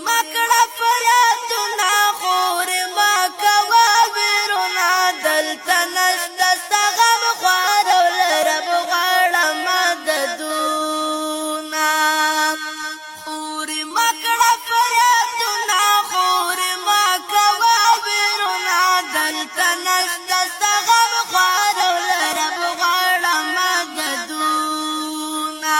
مکړه فریادونه خور ما کوا ویرونا دلته نشته ستا غم خوار او له رب غواړه مددونه خور مکړه فریادونه خور ما کوا ویرونا دلته نشته ستا غم خوار او له رب غواړه مددونه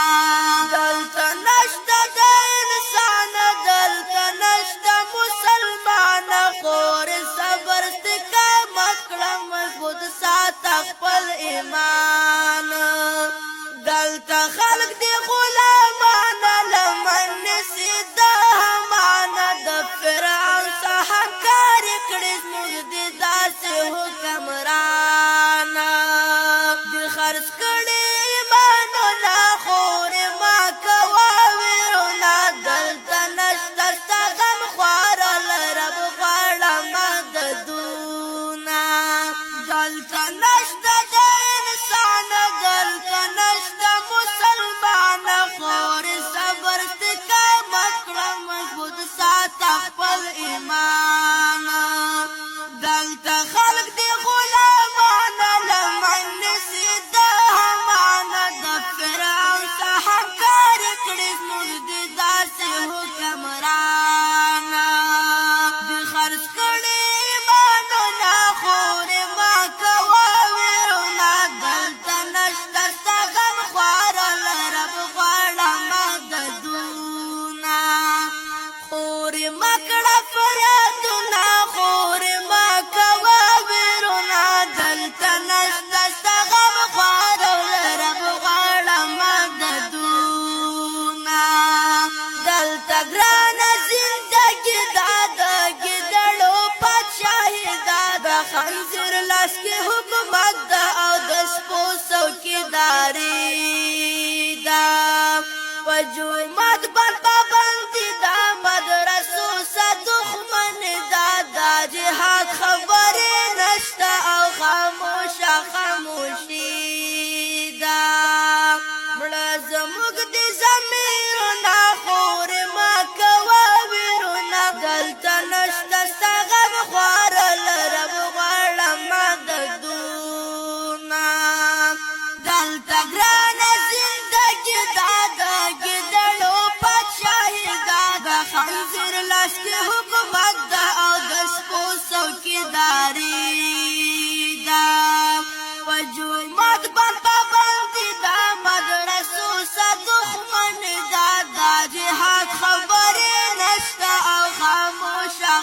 دلته نشته د انسان دلته نشته مسلمان خور صبر استقامت کړه مضبوط ساته خپل ایمان دلته خلق دی غلامان لمن نسی د همان د فرعون څخه کار کړي زموږ د داسې حکمران د خرڅ کړي ایمانونه خور ما کوا ویرونا دلته نشته ستا غم خوار له رب غواړه مددونه دلته نشته د انسان دلته نشته مسلمان خور صبر استقامت کړه مضبوط ساته خپل ایمان دلته خلق دی غلامان لمن نسی د همان د فرعون څخه کار کړي زموږ د داسې حکمران د خرڅ کړي ایمانونه خور ما کوا ویرونا دلته نشته ستا غم خوار له رب غواړه مددونه خور ما کړه فریادونه خور ما کوا ویرونا دلته نشته ستا غم خوار له رب غواړه مددونه دلته ګرانه زندګي دا د ګیدړو پادشاهي دا د خنزیر لاس کې حکومت ده او د سپو څوکیداري ده په جومات باندې پابندي ده مدرسو سه دښمن ده دا جهاد خبرې نشته او خاموشه خاموشي ده مړه زموږ د ضمیرونه خور ما کوا ویرونا دلته نشته ستا غم خوار له رب غواړه مددونه دلته ګرانه زندګي دا د ګیدړو پادشاهي ده د خنزیر لاس کې حکومت ده او د سپو څوکیداري ده په جومات باندې پابندي ده مدرسو سه دښمن ده دا جهاد خبرې نشته او خاموشه